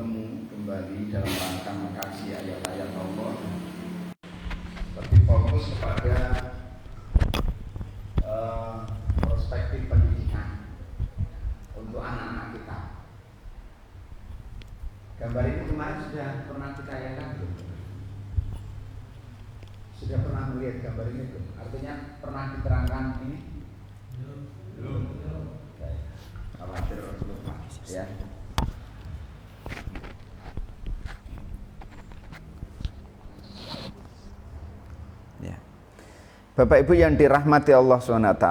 bertemu kembali dalam rangka mengkaji ayat-ayat Allah, lebih fokus kepada perspektif pendidikan untuk anak-anak kita. Gambar ini kemarin sudah pernah ditayangan belum? Sudah pernah melihat gambar ini belum? Artinya pernah diterangkan ini? Belum. Khawatir lupa ya. Ya. Bapak Ibu yang dirahmati Allah SWT,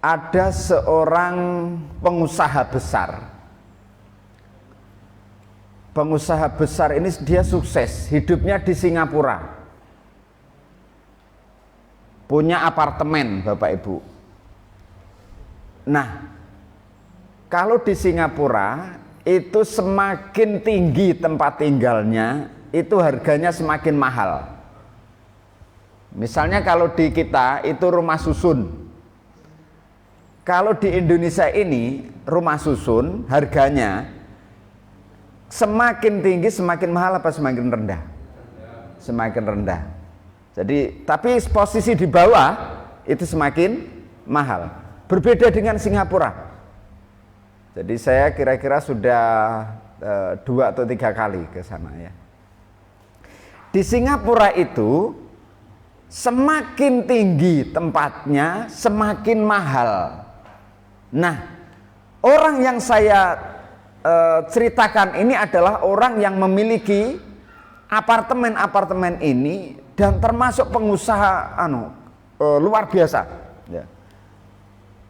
ada seorang pengusaha besar. Pengusaha besar ini dia sukses, hidupnya di Singapura. Punya apartemen, Bapak Ibu. Nah, kalau di Singapura itu semakin tinggi tempat tinggalnya, itu harganya semakin mahal. Misalnya kalau di kita itu rumah susun. Kalau di Indonesia ini rumah susun harganya semakin tinggi semakin mahal apa semakin rendah? Semakin rendah. Jadi tapi posisi di bawah itu semakin mahal. Berbeda dengan Singapura. Jadi saya kira-kira sudah 2 atau 3 kali ke sana ya. Di Singapura itu semakin tinggi tempatnya semakin mahal. Nah, orang yang saya ceritakan ini adalah orang yang memiliki apartemen-apartemen ini dan termasuk pengusaha luar biasa ya.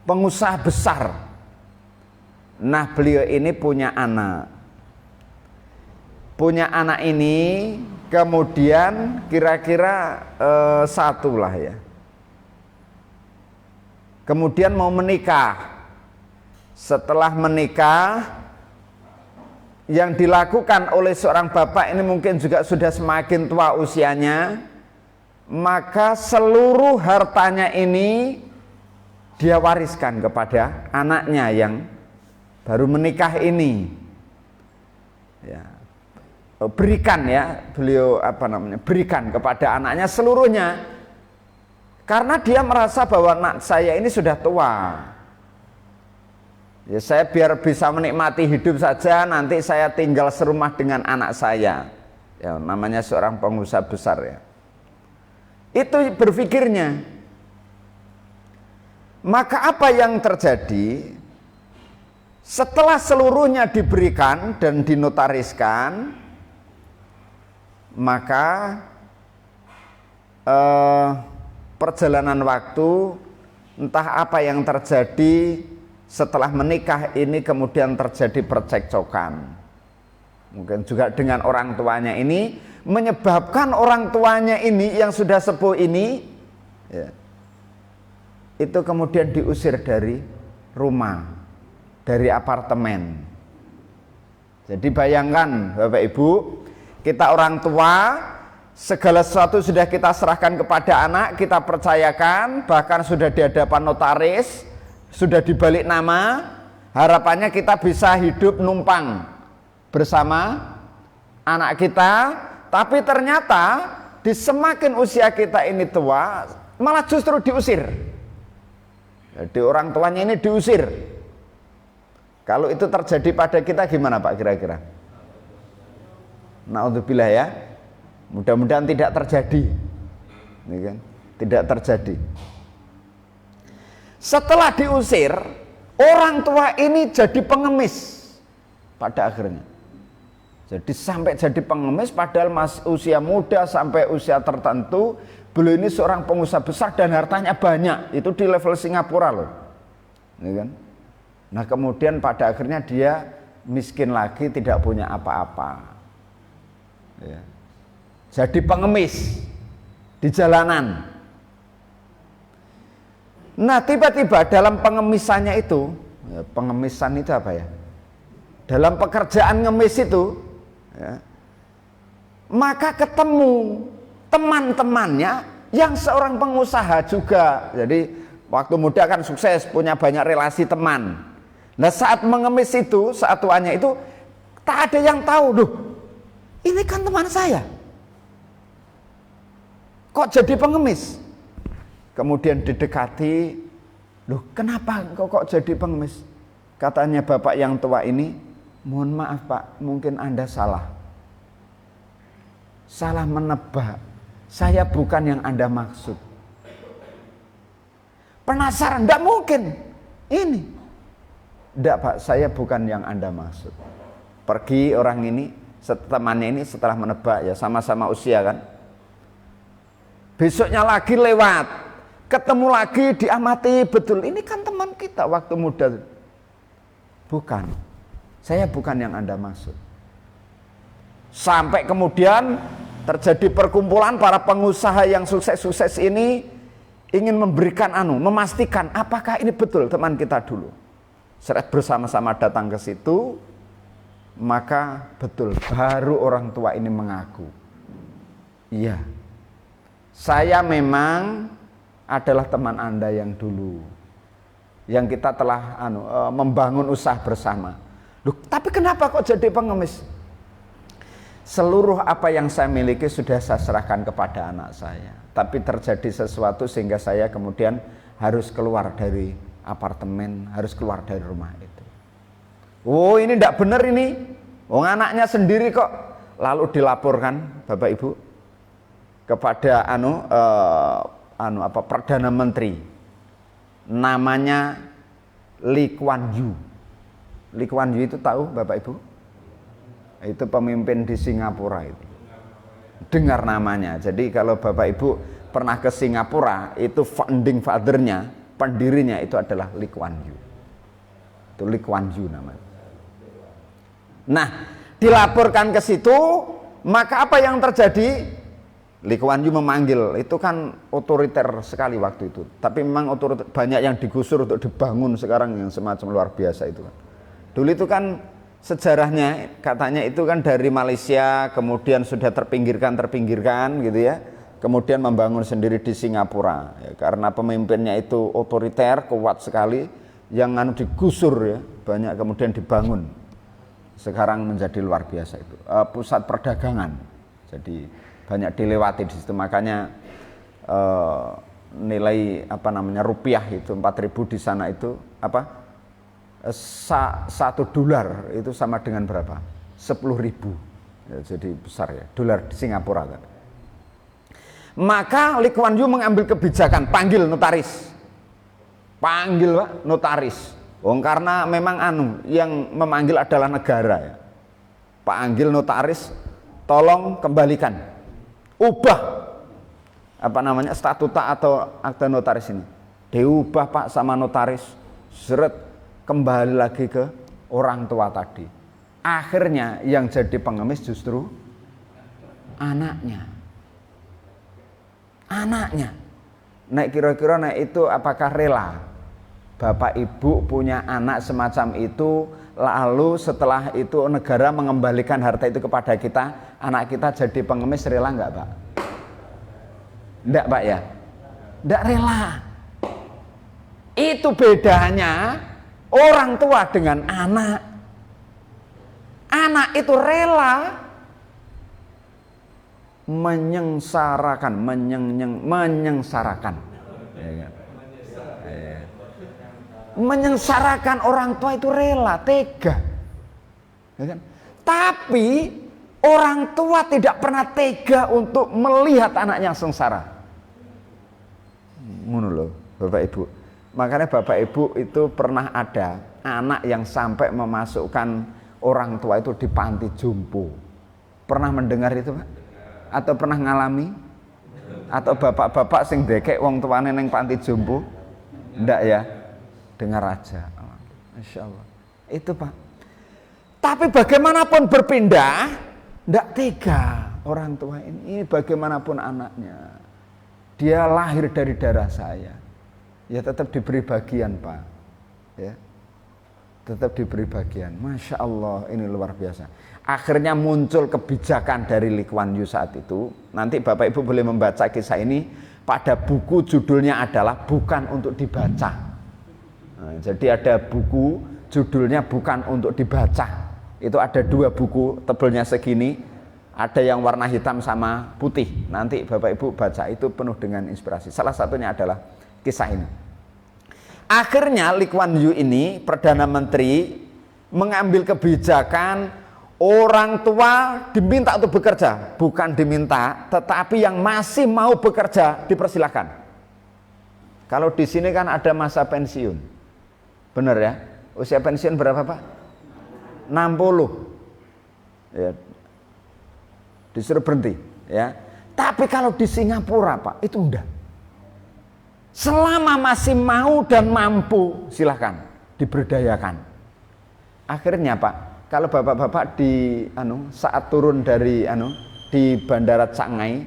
Pengusaha besar. Nah, beliau ini punya anak. Punya anak ini kemudian kira-kira 1 lah ya. Kemudian mau menikah. Setelah menikah, yang dilakukan oleh seorang bapak ini mungkin juga sudah semakin tua usianya, maka seluruh hartanya ini dia wariskan kepada anaknya yang baru menikah ini. Ya. Berikan ya, beliau berikan kepada anaknya seluruhnya. Karena dia merasa bahwa anak saya ini sudah tua. Ya, saya biar bisa menikmati hidup saja, nanti saya tinggal serumah dengan anak saya. Ya, namanya seorang pengusaha besar ya. Itu berpikirnya. Maka apa yang terjadi? Setelah seluruhnya diberikan dan dinotariskan, maka perjalanan waktu, entah apa yang terjadi setelah menikah ini, kemudian terjadi percekcokan. Mungkin juga dengan orang tuanya ini, menyebabkan orang tuanya ini yang sudah sepuh ini ya, itu kemudian diusir dari rumah, dari apartemen. Jadi bayangkan Bapak Ibu, kita orang tua, segala sesuatu sudah kita serahkan kepada anak, kita percayakan, bahkan sudah di hadapan notaris, sudah dibalik nama, harapannya kita bisa hidup numpang bersama anak kita, tapi ternyata di semakin usia kita ini tua, malah justru diusir. Jadi orang tuanya ini diusir. Kalau itu terjadi pada kita gimana Pak kira-kira? Na'udzubillah ya. Mudah-mudahan tidak terjadi. Ini kan? Tidak terjadi. Setelah diusir, orang tua ini jadi pengemis pada akhirnya. Jadi sampai jadi pengemis padahal usia muda sampai usia tertentu, beliau ini seorang pengusaha besar dan hartanya banyak. Itu di level Singapura loh. Ini kan? Nah, kemudian pada akhirnya dia miskin lagi, tidak punya apa-apa. Ya. Jadi pengemis di jalanan. Nah, tiba-tiba dalam pengemisannya itu, ya, pengemisan itu apa ya? Dalam pekerjaan ngemis itu, ya, maka ketemu teman-temannya yang seorang pengusaha juga. Jadi waktu muda kan sukses, punya banyak relasi teman. Nah saat mengemis itu, saat tuannya itu, tak ada yang tahu, loh ini kan teman saya, kok jadi pengemis? Kemudian didekati, loh kenapa kok jadi pengemis? Katanya bapak yang tua ini, mohon maaf pak, mungkin Anda salah menebak, saya bukan yang Anda maksud. Penasaran, enggak mungkin ini. Enggak pak, saya bukan yang Anda maksud. Pergi orang ini, temannya ini setelah menebak ya, sama-sama usia kan. Besoknya lagi lewat, ketemu lagi, diamati betul, ini kan teman kita waktu muda. Bukan, saya bukan yang Anda maksud. Sampai kemudian terjadi perkumpulan para pengusaha yang sukses-sukses ini ingin memberikan memastikan apakah ini betul teman kita dulu. Seret bersama-sama datang ke situ, maka betul baru orang tua ini mengaku, iya, saya memang adalah teman Anda yang dulu, yang kita telah membangun usaha bersama. Loh, tapi kenapa kok jadi pengemis? Seluruh apa yang saya miliki sudah saya serahkan kepada anak saya, tapi terjadi sesuatu sehingga saya kemudian harus keluar dari apartemen, harus keluar dari rumah itu. Oh ini tidak benar ini, anaknya sendiri kok. Lalu dilaporkan Bapak Ibu kepada Perdana Menteri, namanya Lee Kuan Yew. Lee Kuan Yew itu tahu Bapak Ibu? Itu pemimpin di Singapura itu. Dengar namanya. Jadi kalau Bapak Ibu pernah ke Singapura, itu founding father-nya, pendirinya itu adalah Lee Kuan Yew. Itu Lee Kuan Yew namanya. Nah, dilaporkan ke situ, maka apa yang terjadi? Lee Kuan Yew memanggil, itu kan otoriter sekali waktu itu. Tapi memang otoriter, banyak yang digusur untuk dibangun sekarang yang semacam luar biasa itu kan. Dulu itu kan sejarahnya katanya itu kan dari Malaysia, kemudian sudah terpinggirkan gitu ya, kemudian membangun sendiri di Singapura ya, karena pemimpinnya itu otoriter, kuat sekali, yang digusur ya, banyak kemudian dibangun, sekarang menjadi luar biasa itu, pusat perdagangan, jadi banyak dilewati di situ, makanya nilai rupiah itu 4.000 di sana itu $1 itu sama dengan berapa? 10.000 ya, jadi besar ya, dolar di Singapura kan. Maka Lee Kuan Yew mengambil kebijakan, panggil notaris, Pak, notaris. Karena memang yang memanggil adalah negara ya. Panggil notaris, tolong kembalikan, ubah statuta atau akta notaris ini, diubah Pak sama notaris, seret, kembali lagi ke orang tua tadi. Akhirnya yang jadi pengemis justru anaknya. Nah kira-kira itu apakah rela Bapak Ibu punya anak semacam itu, lalu setelah itu negara mengembalikan harta itu kepada kita, anak kita jadi pengemis, rela enggak Pak? Enggak Pak ya? Enggak rela. Itu bedanya orang tua dengan anak. Anak itu rela menyengsarakan orang tua, itu rela, tega ya kan? Tapi orang tua tidak pernah tega untuk melihat anaknya sengsara. Ngono lho Bapak Ibu. Makanya Bapak Ibu itu pernah ada anak yang sampai memasukkan orang tua itu di panti jompo. Pernah mendengar itu Pak? Atau pernah ngalami? Atau bapak-bapak sing dekek wong tuane neng panti jompo? Ndak ya? Dengar aja. Masya Allah. Itu Pak. Tapi bagaimanapun berpindah, ndak tega orang tua ini bagaimanapun anaknya. Dia lahir dari darah saya. Ya tetap diberi bagian Pak, ya tetap diberi bagian. Masya Allah, ini luar biasa. Akhirnya muncul kebijakan dari Lee Kuan Yew saat itu. Nanti Bapak Ibu boleh membaca kisah ini pada buku, judulnya adalah Bukan Untuk Dibaca. Nah, jadi ada buku judulnya bukan untuk dibaca. Itu ada 2 buku tebelnya segini, ada yang warna hitam sama putih. Nanti Bapak Ibu baca, itu penuh dengan inspirasi. Salah satunya adalah kisah ini. Akhirnya Lee Kuan Yew ini Perdana Menteri mengambil kebijakan orang tua diminta untuk bekerja, bukan diminta, tetapi yang masih mau bekerja dipersilahkan. Kalau di sini kan ada masa pensiun, benar ya? Usia pensiun berapa Pak? 60. Ya, disuruh berhenti, ya. Tapi kalau di Singapura Pak, itu enggak. Selama masih mau dan mampu, silahkan diberdayakan. Akhirnya Pak, kalau bapak-bapak saat turun dari di bandara Changi,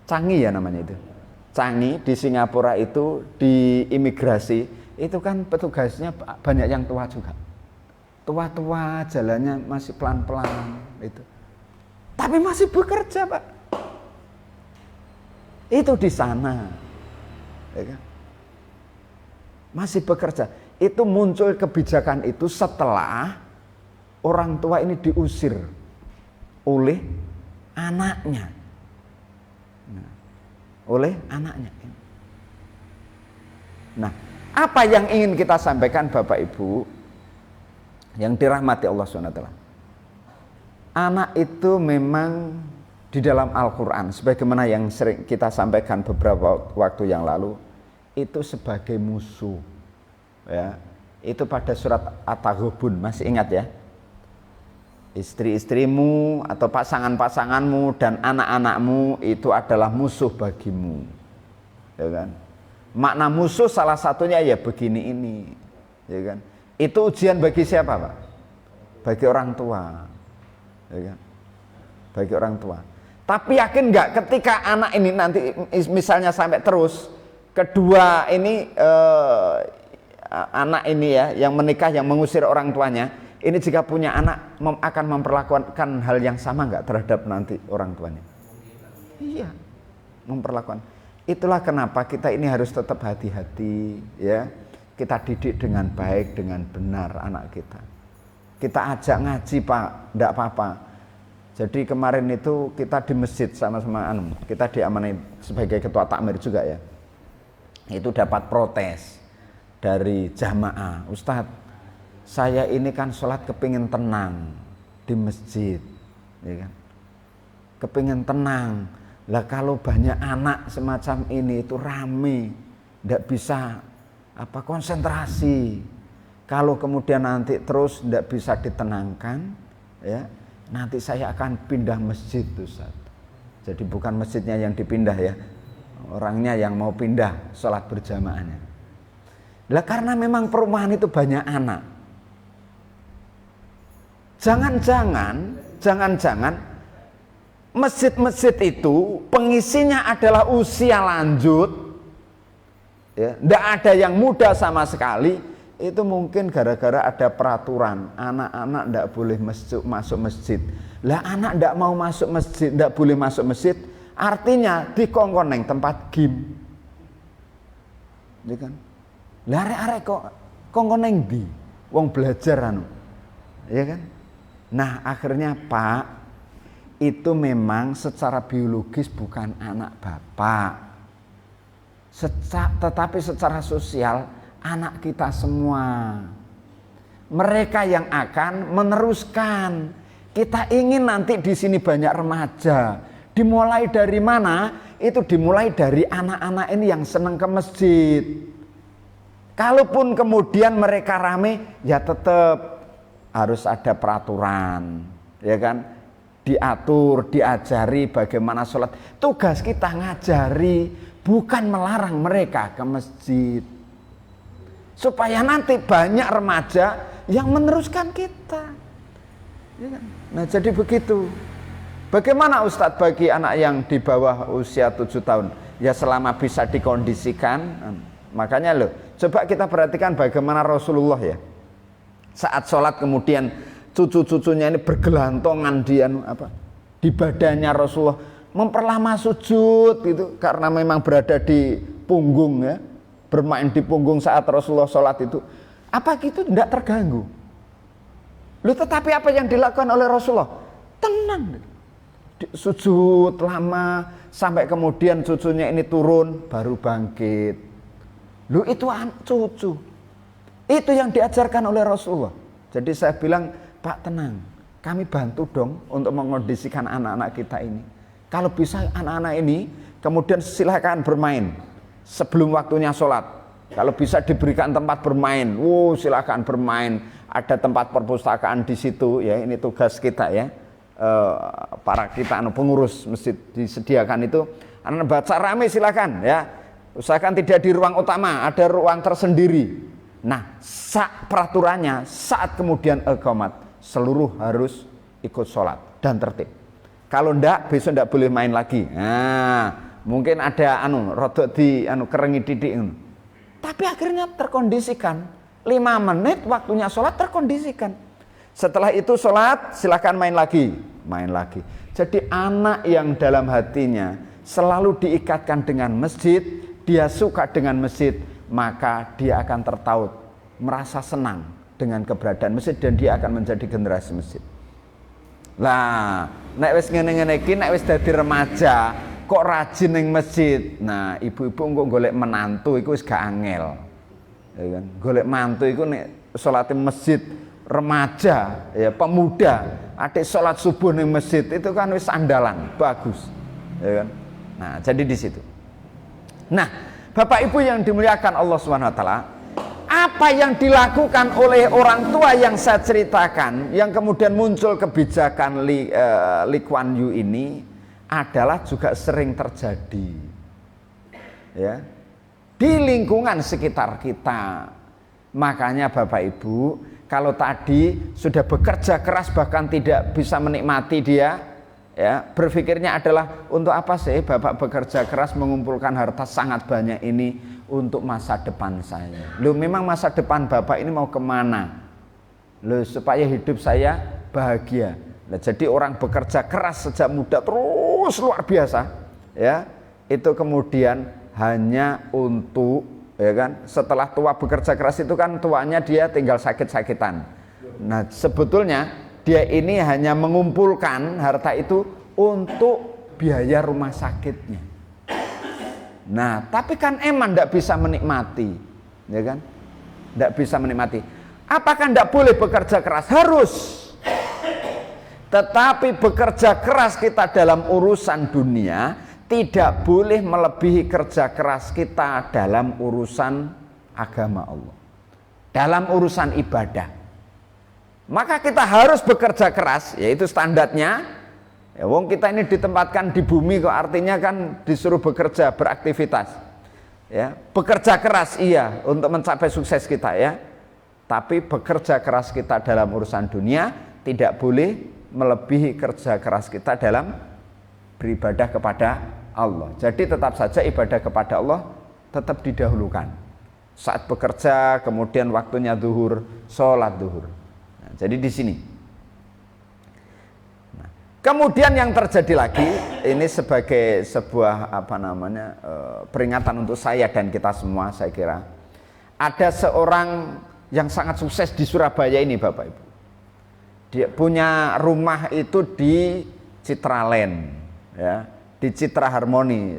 Changi ya namanya itu. Changi di Singapura itu di imigrasi itu kan petugasnya banyak yang tua juga. Tua-tua, jalannya masih pelan-pelan itu. Tapi masih bekerja Pak. Itu di sana. Ya kan? Masih bekerja. Itu muncul kebijakan itu setelah orang tua ini diusir oleh anaknya. Nah, apa yang ingin kita sampaikan Bapak Ibu yang dirahmati Allah SWT? Anak itu memang di dalam Al-Quran, sebagaimana yang sering kita sampaikan beberapa waktu yang lalu, itu sebagai musuh. Ya, itu pada surat At-Taghabun, masih ingat ya? Istri-istrimu atau pasangan-pasanganmu dan anak-anakmu itu adalah musuh bagimu, ya kan? Makna musuh salah satunya ya begini ini, ya kan? Itu ujian bagi siapa Pak? Bagi orang tua, ya kan? Bagi orang tua. Tapi yakin nggak ketika anak ini nanti misalnya sampai terus kedua ini anak ini ya yang menikah yang mengusir orang tuanya, ini jika punya anak akan memperlakukan hal yang sama nggak terhadap nanti orang tuanya? Iya, memperlakukan. Itulah kenapa kita ini harus tetap hati-hati ya. Kita didik dengan baik, dengan benar anak kita. Kita ajak ngaji Pak, enggak apa-apa. Jadi kemarin itu kita di masjid sama-sama kita diamanai sebagai ketua takmir juga ya. Itu dapat protes dari jamaah, Ustadz, saya ini kan sholat kepingin tenang di masjid, ya kan? Kepingin tenang. Lah kalau banyak anak semacam ini itu rame, tidak bisa konsentrasi. Kalau kemudian nanti terus tidak bisa ditenangkan, ya nanti saya akan pindah masjid, Ustaz. Jadi bukan masjidnya yang dipindah ya, orangnya yang mau pindah sholat berjamaahnya. Lah karena memang perumahan itu banyak anak. Jangan-jangan masjid-masjid itu pengisinya adalah usia lanjut, ya, tidak ada yang muda sama sekali. Itu mungkin gara-gara ada peraturan anak-anak tidak boleh masuk masjid. Lah anak tidak mau masuk masjid, tidak boleh masuk masjid, artinya dikongkoneng tempat game, ya kan? Lah arek kok kongkoneng di wong belajar ya kan? Nah akhirnya Pak, itu memang secara biologis bukan anak Bapak, tetapi secara sosial anak kita semua. Mereka yang akan meneruskan. Kita ingin nanti di sini banyak remaja. Dimulai dari mana? Itu dimulai dari anak-anak ini yang senang ke masjid. Kalaupun kemudian mereka rame, ya tetap harus ada peraturan, ya kan? Diatur, diajari bagaimana sholat. Tugas kita ngajari, bukan melarang mereka ke masjid. Supaya nanti banyak remaja yang meneruskan kita, ya kan? Nah jadi begitu. Bagaimana Ustadz bagi anak yang di bawah usia 7 tahun? Ya selama bisa dikondisikan. Makanya coba kita perhatikan bagaimana Rasulullah ya. Saat sholat kemudian cucu-cucunya ini bergelantongan di badannya Rasulullah, memperlama sujud gitu, karena memang berada di punggung ya, bermain di punggung saat Rasulullah sholat itu. Apa gitu tidak terganggu. Loh, tetapi apa yang dilakukan oleh Rasulullah? Tenang. Sujud lama sampai kemudian cucunya ini turun baru bangkit. Loh, itu cucu. Itu yang diajarkan oleh Rasulullah. Jadi saya bilang, Pak, tenang. Kami bantu dong untuk mengondisikan anak-anak kita ini. Kalau bisa anak-anak ini kemudian silakan bermain sebelum waktunya sholat. Kalau bisa diberikan tempat bermain, silakan bermain. Ada tempat perpustakaan di situ, ya. Ini tugas kita, ya. Para kita pengurus masjid disediakan itu. Anak baca rame silakan, ya. Usahakan tidak di ruang utama, ada ruang tersendiri. Nah, peraturannya saat kemudian iqamat seluruh harus ikut sholat dan tertib. Kalau ndak, besok ndak boleh main lagi. Nah, mungkin ada rodok di kerengi didik. Tapi akhirnya terkondisikan. 5 menit waktunya sholat terkondisikan. Setelah itu sholat silakan main lagi. Jadi anak yang dalam hatinya selalu diikatkan dengan masjid, dia suka dengan masjid, maka dia akan tertaut, merasa senang dengan keberadaan masjid dan dia akan menjadi generasi masjid. Lah, nek wis ngene-ngene iki, nek wis dadi remaja, kok rajin ning masjid. Nah, ibu-ibu engko golek menantu iku wis gak angel. Ya kan? Golek mantu iku nek salate masjid remaja, ya pemuda, adik salat subuh ning masjid itu kan wis andalan, bagus. Ya kan? Nah, jadi di situ. Nah, Bapak Ibu yang dimuliakan Allah Subhanahu wa taala, apa yang dilakukan oleh orang tua yang saya ceritakan, yang kemudian muncul kebijakan Lee Kuan Yew ini adalah juga sering terjadi, ya, di lingkungan sekitar kita. Makanya Bapak Ibu, kalau tadi sudah bekerja keras bahkan tidak bisa menikmati dia, ya, berpikirnya adalah untuk apa sih Bapak bekerja keras mengumpulkan harta sangat banyak ini untuk masa depan saya. Loh, memang masa depan Bapak ini mau kemana? Loh, supaya hidup saya bahagia. Nah, jadi orang bekerja keras sejak muda terus luar biasa, ya, itu kemudian hanya untuk, ya kan, setelah tua bekerja keras itu kan tuanya dia tinggal sakit-sakitan. Nah, sebetulnya dia ini hanya mengumpulkan harta itu untuk biaya rumah sakitnya. Nah, tapi kan eman tidak bisa menikmati, ya kan? Tidak bisa menikmati. Apakah tidak boleh bekerja keras? Harus. Tetapi bekerja keras kita dalam urusan dunia tidak boleh melebihi kerja keras kita dalam urusan agama Allah, dalam urusan ibadah. Maka kita harus bekerja keras, yaitu standarnya. Ya, wong kita ini ditempatkan di bumi kok, artinya kan disuruh bekerja, beraktivitas. Ya, bekerja keras iya untuk mencapai sukses kita, ya. Tapi bekerja keras kita dalam urusan dunia tidak boleh melebihi kerja keras kita dalam beribadah kepada Allah. Jadi tetap saja ibadah kepada Allah tetap didahulukan. Saat bekerja, kemudian waktunya zuhur, sholat zuhur. Nah, jadi di sini. Nah, kemudian yang terjadi lagi, ini sebagai sebuah peringatan untuk saya dan kita semua, saya kira. Ada seorang yang sangat sukses di Surabaya ini, Bapak Ibu. Dia punya rumah itu di Citraland, ya, di Citra Harmoni,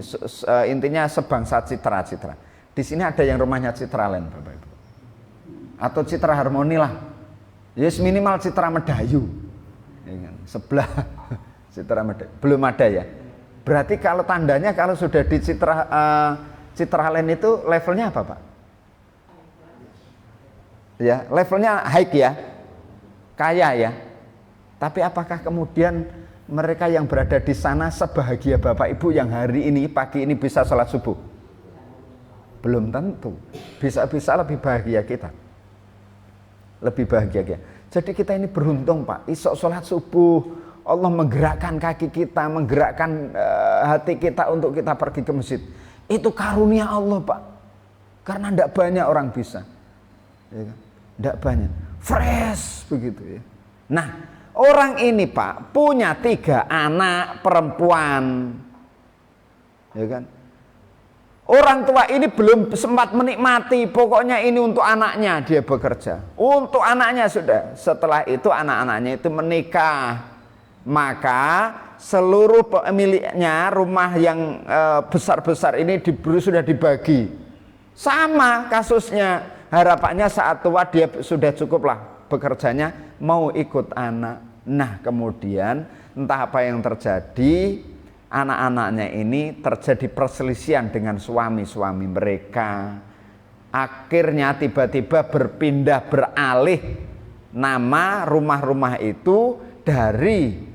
intinya sebangsa Citra. Di sini ada yang rumahnya Citraland, Bapak Ibu, atau Citra Harmoni lah, yes, minimal Citra Medayu, ya kan? Sebelah Citra Medayu belum ada, ya. Berarti kalau tandanya kalau sudah di Citraland itu levelnya apa, Pak? Ya, levelnya high, ya, kaya, ya. Tapi apakah kemudian mereka yang berada di sana sebahagia Bapak Ibu yang hari ini pagi ini bisa sholat subuh? Belum tentu. Bisa-bisa lebih bahagia kita, lebih bahagia kita. Jadi kita ini beruntung, Pak. Isok sholat subuh, Allah menggerakkan kaki kita, menggerakkan hati kita untuk kita pergi ke masjid. Itu karunia Allah, Pak. Karena tidak banyak orang bisa, ya kan? Tidak banyak. Fresh begitu, ya. Nah, orang ini, Pak, punya 3 anak perempuan, ya kan? Orang tua ini belum sempat menikmati, pokoknya ini untuk anaknya dia bekerja. Untuk anaknya sudah. Setelah itu anak-anaknya itu menikah. Maka seluruh pemiliknya rumah yang besar-besar ini sudah dibagi. Sama kasusnya. Harapannya saat tua dia sudah cukuplah bekerjanya, mau ikut anak. Nah kemudian entah apa yang terjadi, anak-anaknya ini terjadi perselisihan dengan suami-suami mereka. Akhirnya tiba-tiba beralih nama rumah-rumah itu dari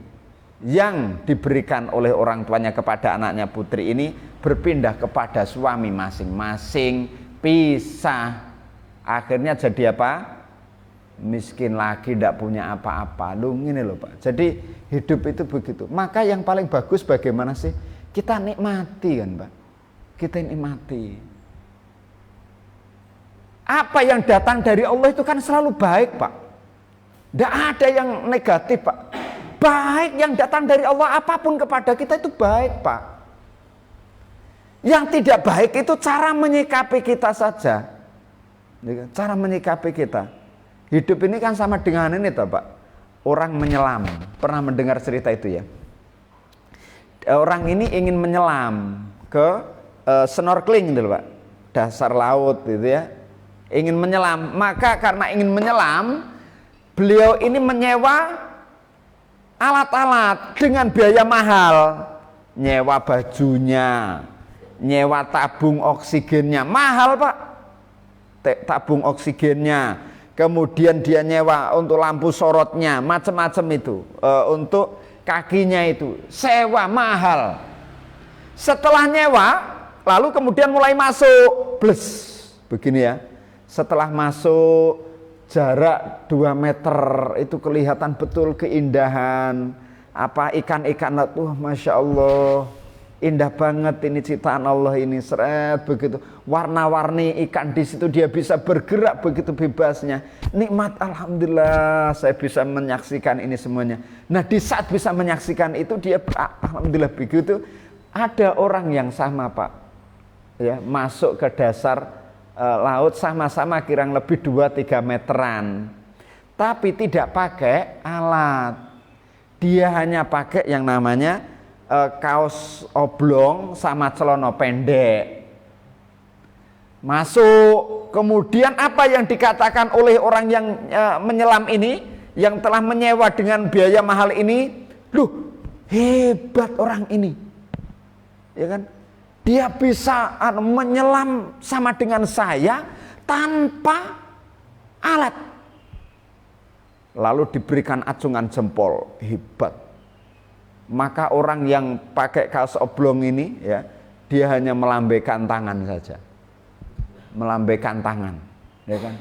yang diberikan oleh orang tuanya kepada anaknya putri ini berpindah kepada suami masing-masing, pisah. Akhirnya jadi apa? Miskin lagi, tidak punya apa-apa. Loh ini loh Pak. Jadi hidup itu begitu. Maka yang paling bagus bagaimana sih? Kita nikmati kan Pak. Kita nikmati. Apa yang datang dari Allah itu kan selalu baik Pak. Tidak ada yang negatif Pak. Baik yang datang dari Allah apapun kepada kita itu baik Pak. Yang tidak baik itu cara menyikapi kita saja. Cara menyikapi kita. Hidup ini kan sama dengan ini toh Pak. Orang menyelam. Pernah mendengar cerita itu ya? Orang ini ingin menyelam ke snorkeling gitu Pak. Dasar laut gitu ya. Ingin menyelam. Maka karena ingin menyelam, beliau ini menyewa alat-alat dengan biaya mahal. Nyewa bajunya, nyewa tabung oksigennya. Mahal Pak. Tabung oksigennya. Kemudian dia nyewa untuk lampu sorotnya, macam-macam itu, untuk kakinya itu, sewa mahal. Setelah nyewa, lalu kemudian mulai masuk, begini ya. Setelah masuk jarak 2 meter, itu kelihatan betul keindahan. Apa ikan-ikan, masya Allah, indah banget ini ciptaan Allah ini, seret begitu. Warna-warni ikan di situ dia bisa bergerak begitu bebasnya. Nikmat alhamdulillah saya bisa menyaksikan ini semuanya. Nah di saat bisa menyaksikan itu dia alhamdulillah begitu. Ada orang yang sama Pak, ya masuk ke dasar laut sama-sama kirang lebih 2-3 meteran, tapi tidak pakai alat. Dia hanya pakai yang namanya kaos oblong sama celana pendek. Masuk, kemudian apa yang dikatakan oleh orang yang menyelam ini, yang telah menyewa dengan biaya mahal ini, loh hebat orang ini, ya kan? Dia bisa menyelam sama dengan saya tanpa alat. Lalu diberikan acungan jempol, hebat. Maka orang yang pakai kaos oblong ini, ya, dia hanya melambaikan tangan saja. Melambaikan tangan, ya kan?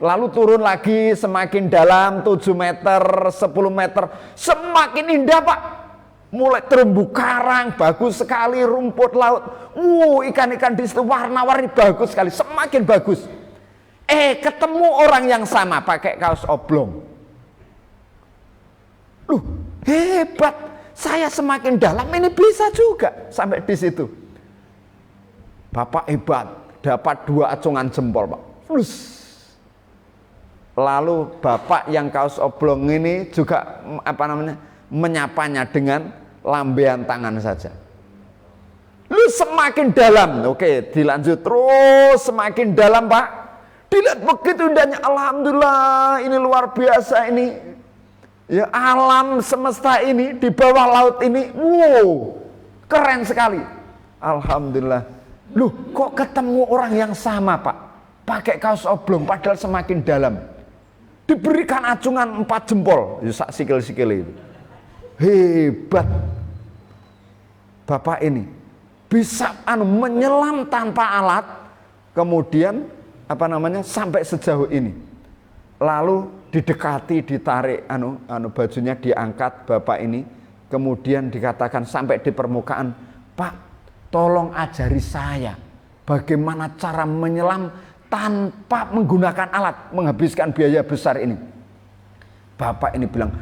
Lalu turun lagi semakin dalam 7 meter, 10 meter, semakin indah Pak. Mulai terumbu karang, bagus sekali rumput laut. Ikan-ikan di situ warna-warni bagus sekali, semakin bagus. Ketemu orang yang sama pakai kaos oblong. Hebat, saya semakin dalam ini bisa juga sampai di situ. Bapak hebat, dapat 2 acungan jempol Pak. Lalu bapak yang kaos oblong ini juga menyapanya dengan lambaian tangan saja. Semakin dalam, oke, dilanjut terus semakin dalam Pak. Dilihat begitu indahnya, alhamdulillah ini luar biasa ini. Ya alam semesta ini di bawah laut ini, keren sekali. Alhamdulillah. Kok ketemu orang yang sama Pak, pakai kaos oblong padahal semakin dalam. Diberikan acungan 4 jempol, sak sikil-sikil itu. Hebat. Bapak ini bisa menyelam tanpa alat, kemudian sampai sejauh ini. Lalu didekati, ditarik bajunya diangkat bapak ini, kemudian dikatakan sampai di permukaan, Pak, tolong ajari saya bagaimana cara menyelam tanpa menggunakan alat, menghabiskan biaya besar ini. Bapak ini bilang,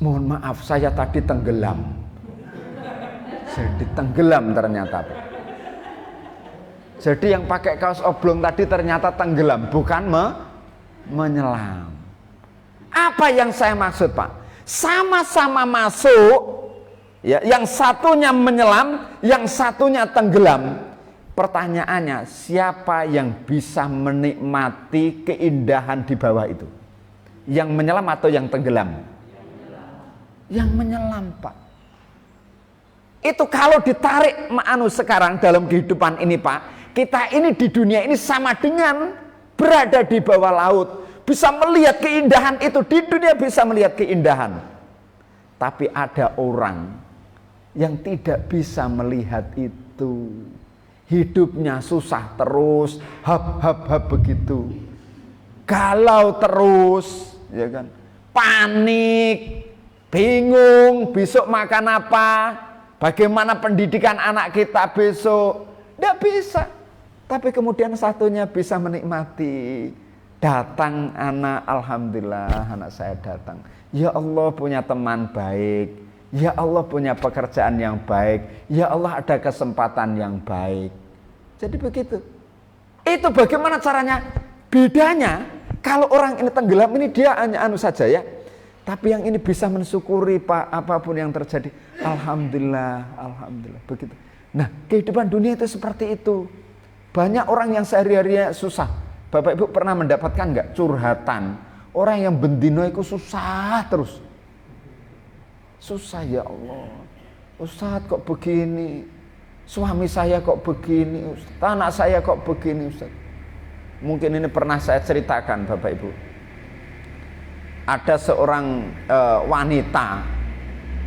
mohon maaf saya tadi tenggelam. Jadi tenggelam ternyata. Jadi yang pakai kaos oblong tadi ternyata tenggelam, bukan menyelam. Apa yang saya maksud, Pak? Sama-sama masuk, ya, yang satunya menyelam, yang satunya tenggelam. Pertanyaannya, siapa yang bisa menikmati keindahan di bawah itu? Yang menyelam atau yang tenggelam? Yang menyelam, Pak. Itu kalau ditarik sekarang dalam kehidupan ini, Pak, kita ini di dunia ini sama dengan berada di bawah laut, bisa melihat keindahan itu, di dunia bisa melihat keindahan. Tapi ada orang yang tidak bisa melihat itu. Hidupnya susah terus, hab begitu. Galau terus, ya kan? Panik, bingung, besok makan apa? Bagaimana pendidikan anak kita besok? Tidak bisa. Tapi kemudian satunya bisa menikmati. Datang anak, alhamdulillah anak saya datang. Ya Allah punya teman baik. Ya Allah punya pekerjaan yang baik. Ya Allah ada kesempatan yang baik. Jadi begitu. Itu bagaimana caranya? Bedanya, kalau orang ini tenggelam ini dia hanya saja ya. Tapi yang ini bisa mensyukuri, Pak, apapun yang terjadi. Alhamdulillah, alhamdulillah. Begitu. Nah, kehidupan dunia itu seperti itu. Banyak orang yang sehari-harinya susah. Bapak Ibu pernah mendapatkan nggak curhatan orang yang bendino itu susah terus? Susah, ya Allah. Ustadz kok begini? Suami saya kok begini? Ustadz, anak saya kok begini, Ustadz? Mungkin ini pernah saya ceritakan, Bapak Ibu. Ada seorang wanita,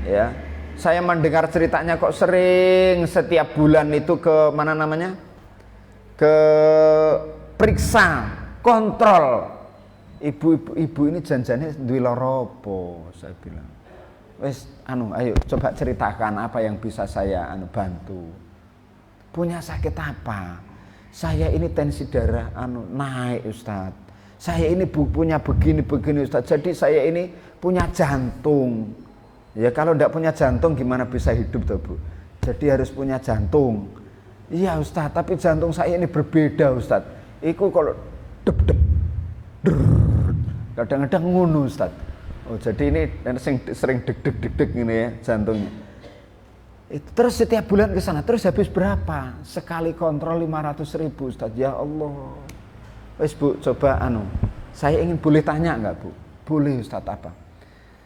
ya. Saya mendengar ceritanya kok sering setiap bulan itu ke mana namanya? Ke periksa, kontrol. Ibu ini janjane duwe lara apa? Saya bilang. Wes ayo coba ceritakan apa yang bisa saya bantu. Punya sakit apa? Saya ini tensi darah naik, Ustaz. Saya ini punya begini Ustaz. Jadi saya ini punya jantung. Ya kalau enggak punya jantung gimana bisa hidup toh, Bu? Jadi harus punya jantung. Iya Ustaz, tapi jantung saya ini berbeda Ustaz. Iku kalau dep kadang-kadang ngono Ustaz. Oh jadi ini sering deg-deg ini ya jantungnya. Itu terus setiap bulan ke sana, terus habis berapa? Sekali kontrol 500.000 Ustaz. Ya Allah. Wes Bu, coba saya ingin boleh tanya enggak Bu? Boleh Ustaz, apa?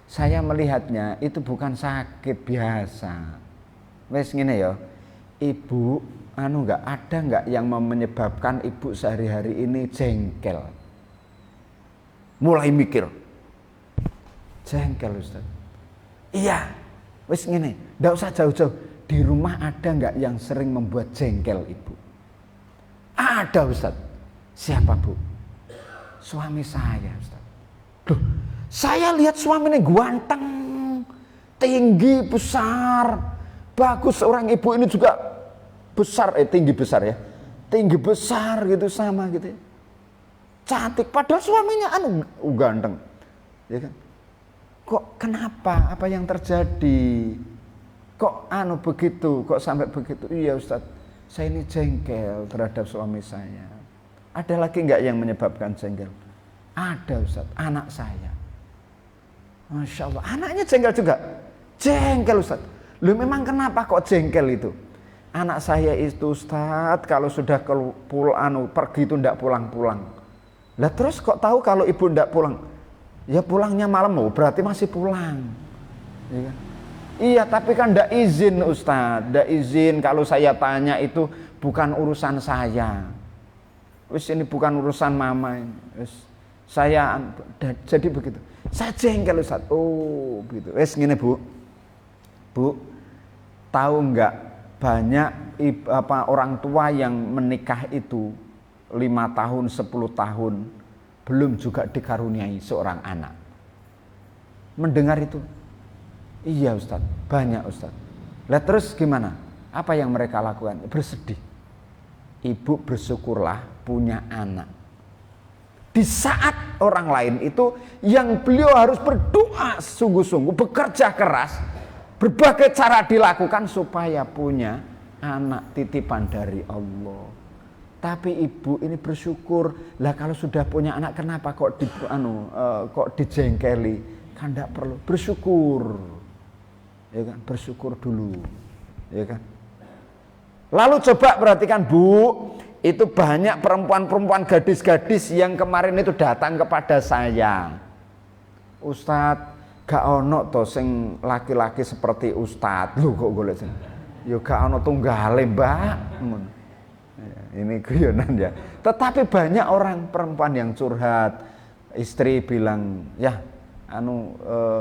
Saya melihatnya itu bukan sakit biasa. Wes ngene ya. Ibu enggak ada enggak yang menyebabkan ibu sehari-hari ini jengkel? Mulai mikir. Jengkel Ustaz. Iya. Wis ngene, ndak usah jauh-jauh. Di rumah ada enggak yang sering membuat jengkel ibu? Ada Ustaz. Siapa Bu? Suami saya Ustaz. Loh, saya lihat suaminya ganteng, tinggi, besar, bagus. Seorang ibu ini juga besar, tinggi besar ya. Tinggi besar gitu sama gitu ya. Cantik, padahal suaminya ganteng. Ya kan? Kok kenapa? Apa yang terjadi? Kok begitu? Kok sampai begitu? Iya Ustaz, saya ini jengkel terhadap suami saya. Ada lagi enggak yang menyebabkan jengkel? Ada Ustaz, anak saya. Masya Allah, anaknya jengkel juga. Jengkel Ustaz. Loh memang kenapa kok jengkel itu? Anak saya itu Ustaz, kalau sudah pergi itu enggak pulang-pulang. Lah terus kok tahu kalau ibu enggak pulang? Ya pulangnya malam, berarti masih pulang. Ya kan? Iya, tapi kan enggak izin Ustaz, enggak izin. Kalau saya tanya itu bukan urusan saya. Wis ini bukan urusan mama ini. Wis saya jadi begitu. Saya jengkel Ustaz. Oh, gitu. Wis ngene, Bu. Bu, tahu enggak banyak orang tua yang menikah itu 5 tahun, 10 tahun belum juga dikaruniai seorang anak. Mendengar itu? Iya Ustaz, banyak Ustaz. Lah terus gimana? Apa yang mereka lakukan? Bersedih. Ibu bersyukurlah punya anak. Di saat orang lain itu yang beliau harus berdoa sungguh-sungguh, bekerja keras, berbagai cara dilakukan supaya punya anak titipan dari Allah. Tapi ibu ini bersyukur. Lah kalau sudah punya anak kenapa kok dijengkeli? Kan tidak perlu, bersyukur. Ya kan, bersyukur dulu. Ya kan? Lalu coba perhatikan Bu, itu banyak perempuan-perempuan, gadis-gadis yang kemarin itu datang kepada saya. Ustadz, gak ono to sing laki-laki seperti Ustadz. Lho kok golek sing. Ya gak ono tunggale, Mbak. Ini guyonan ya. Tetapi banyak orang perempuan yang curhat. Istri bilang, "Ya,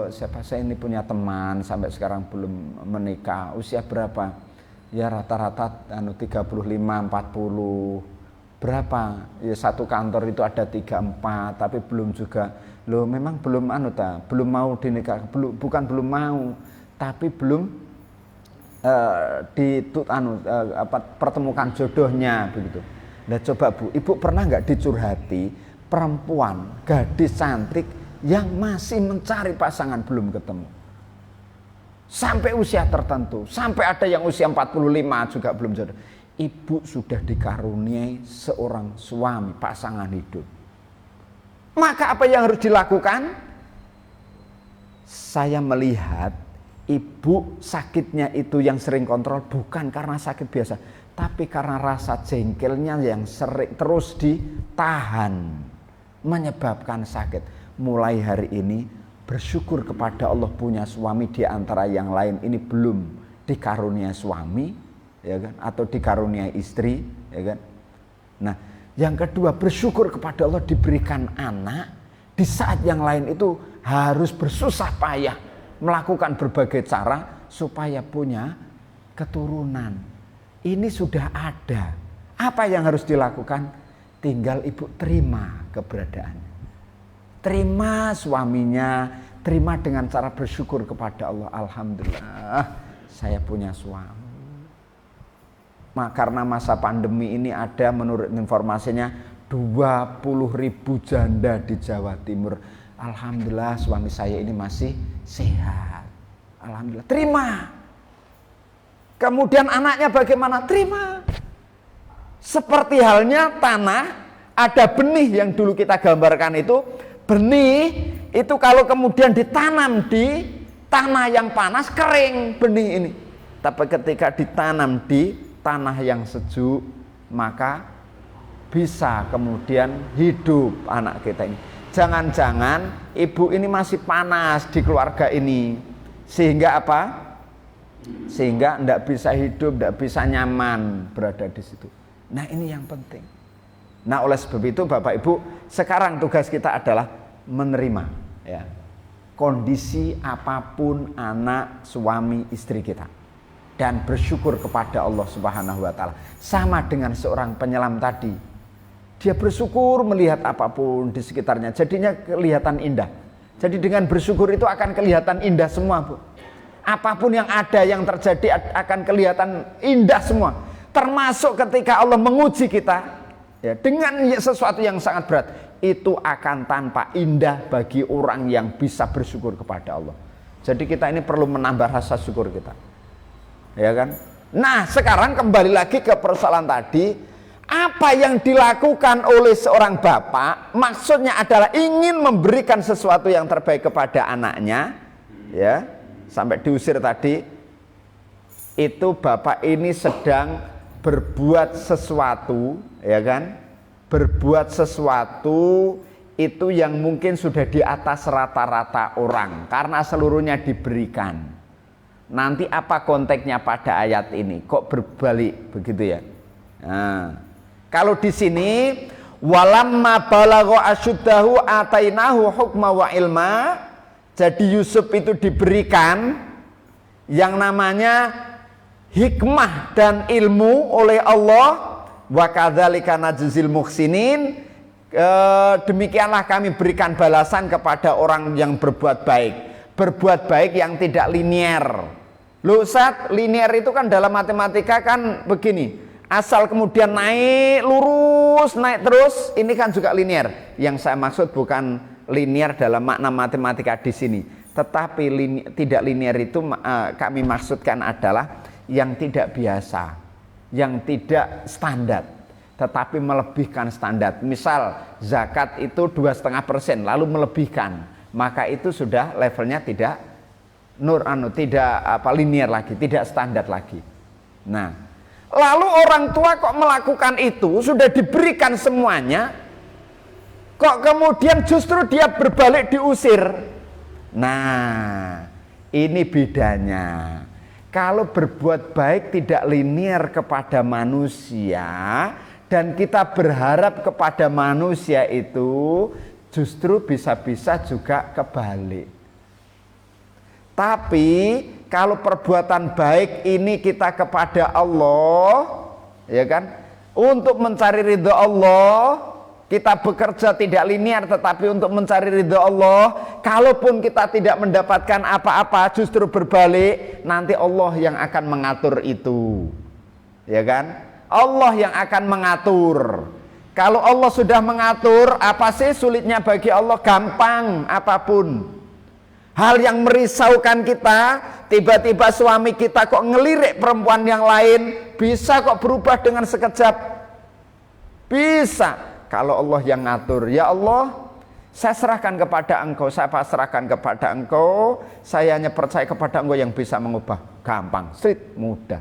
siapa saya ini punya teman sampai sekarang belum menikah. Usia berapa?" Ya rata-rata 35 40. Berapa? Ya satu kantor itu ada 3-4, tapi belum juga. Loh memang belum belum mau dinikah, bukan belum mau, tapi belum pertemukan jodohnya begitu. Nah coba Bu, Ibu pernah nggak dicurhati perempuan, gadis cantik yang masih mencari pasangan belum ketemu? Sampai usia tertentu, sampai ada yang usia 45 juga belum jodoh. Ibu sudah dikaruniai seorang suami, pasangan hidup. Maka apa yang harus dilakukan? Saya melihat ibu sakitnya itu yang sering kontrol bukan karena sakit biasa, tapi karena rasa jengkelnya yang sering terus ditahan menyebabkan sakit. Mulai hari ini bersyukur kepada Allah punya suami di antara yang lain ini belum dikaruniai suami, ya kan? Atau dikaruniai istri, ya kan? Nah, yang kedua bersyukur kepada Allah diberikan anak di saat yang lain itu harus bersusah payah melakukan berbagai cara supaya punya keturunan. Ini sudah ada. Apa yang harus dilakukan? Tinggal ibu terima keberadaannya. Terima suaminya, terima dengan cara bersyukur kepada Allah. Alhamdulillah, saya punya suami. Karena masa pandemi ini ada menurut informasinya 20.000 janda di Jawa Timur. Alhamdulillah suami saya ini masih sehat. Alhamdulillah, terima. Kemudian anaknya bagaimana? Terima. Seperti halnya tanah, ada benih yang dulu kita gambarkan itu. Benih itu kalau kemudian ditanam di tanah yang panas, kering benih ini. Tapi ketika ditanam di tanah yang sejuk, maka bisa kemudian hidup anak kita ini. Jangan-jangan ibu ini masih panas di keluarga ini, sehingga apa? Sehingga tidak bisa hidup, tidak bisa nyaman berada di situ. Nah ini yang penting. Nah oleh sebab itu Bapak Ibu, sekarang tugas kita adalah menerima ya, kondisi apapun anak, suami, istri kita, dan bersyukur kepada Allah Subhanahu wa Ta'ala. Sama dengan seorang penyelam tadi, dia bersyukur melihat apapun di sekitarnya, jadinya kelihatan indah. Jadi dengan bersyukur itu akan kelihatan indah semua Bu. Apapun yang ada, yang terjadi akan kelihatan indah semua. Termasuk ketika Allah menguji kita ya, dengan sesuatu yang sangat berat, itu akan tampak indah bagi orang yang bisa bersyukur kepada Allah. Jadi kita ini perlu menambah rasa syukur kita, ya kan? Nah sekarang kembali lagi ke persoalan tadi, apa yang dilakukan oleh seorang bapak, maksudnya adalah ingin memberikan sesuatu yang terbaik kepada anaknya, ya, sampai diusir tadi. Itu bapak ini sedang berbuat sesuatu, ya kan? Berbuat sesuatu itu yang mungkin sudah di atas rata-rata orang karena seluruhnya diberikan. Nanti apa konteksnya pada ayat ini? Kok berbalik begitu ya? Nah, kalau di sini walamma balagha asyuddahu atainahu hukma wa ilma. Jadi Yusuf itu diberikan yang namanya hikmah dan ilmu oleh Allah. Wa kadzalika najzil muhsinin, demikianlah kami berikan balasan kepada orang yang berbuat baik. Berbuat baik yang tidak linier. Loh Ustaz, linier itu kan dalam matematika kan begini, asal kemudian naik lurus, naik terus, ini kan juga linier. Yang saya maksud bukan linier dalam makna matematika di sini, tetapi tidak linier itu kami maksudkan adalah yang tidak biasa, yang tidak standar. tetapi melebihkan standar. Misal zakat itu 2,5%, lalu melebihkan, maka itu sudah levelnya tidak linear lagi, tidak standar lagi. Nah, lalu orang tua kok melakukan itu, sudah diberikan semuanya, kok kemudian justru dia berbalik diusir. Nah, ini bedanya. Kalau berbuat baik tidak linear kepada manusia, dan kita berharap kepada manusia itu justru bisa-bisa juga kebalik. Tapi kalau perbuatan baik ini kita kepada Allah, ya kan, untuk mencari ridho Allah, kita bekerja tidak linear tetapi untuk mencari ridho Allah. Kalaupun kita tidak mendapatkan apa-apa, justru berbalik, nanti Allah yang akan mengatur itu, ya kan? Allah yang akan mengatur. Kalau Allah sudah mengatur, apa sih sulitnya bagi Allah? Gampang apapun. Hal yang merisaukan kita, tiba-tiba suami kita kok ngelirik perempuan yang lain, bisa kok berubah dengan sekejap. Bisa. Kalau Allah yang ngatur, ya Allah, saya serahkan kepada Engkau, saya pasrahkan kepada Engkau, saya hanya percaya kepada Engkau yang bisa mengubah. Gampang, street, mudah.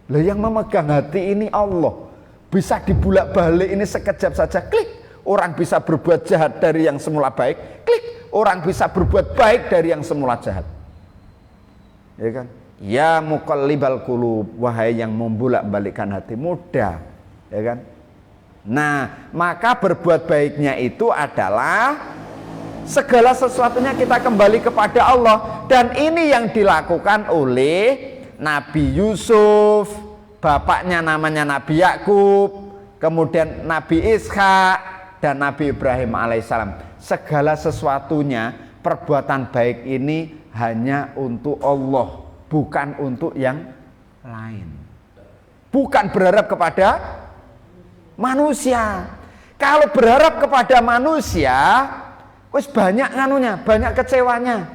Lah yang memegang hati ini Allah. Bisa dibulak-balik ini sekejap saja, klik. Orang bisa berbuat jahat dari yang semula baik, klik. Orang bisa berbuat baik dari yang semula jahat. Ya kan? Ya muqallibal qulub, wahai yang membulak-balikkan hati, mudah. Ya kan? Nah, maka berbuat baiknya itu adalah segala sesuatunya kita kembali kepada Allah. Dan ini yang dilakukan oleh Nabi Yusuf, bapaknya namanya Nabi Yakub, kemudian Nabi Ishak dan Nabi Ibrahim alaihissalam. Segala sesuatunya, perbuatan baik ini hanya untuk Allah, bukan untuk yang lain. Bukan berharap kepada manusia. Kalau berharap kepada manusia, wis banyak nganunya, banyak kecewanya.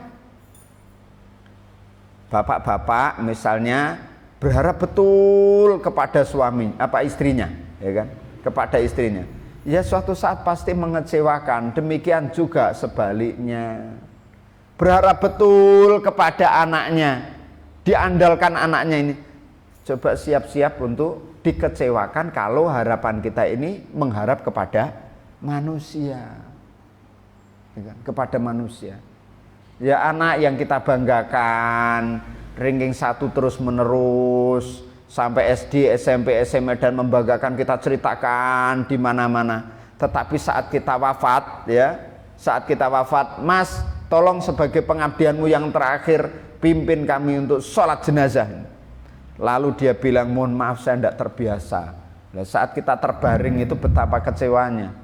Bapak-bapak misalnya berharap betul kepada istrinya, ya kan? Kepada istrinya. Ya suatu saat pasti mengecewakan. Demikian juga sebaliknya. Berharap betul kepada anaknya, diandalkan anaknya ini. Coba siap-siap untuk dikecewakan kalau harapan kita ini mengharap kepada manusia, ya kan? Kepada manusia. Ya anak yang kita banggakan, ranking 1 terus menerus, sampai SD, SMP, SMA dan membanggakan, kita ceritakan di mana-mana. Tetapi saat kita wafat, ya, saat kita wafat, Mas, tolong sebagai pengabdianmu yang terakhir, pimpin kami untuk sholat jenazah. Lalu dia bilang, mohon maaf saya tidak terbiasa. Nah, saat kita terbaring itu betapa kecewanya.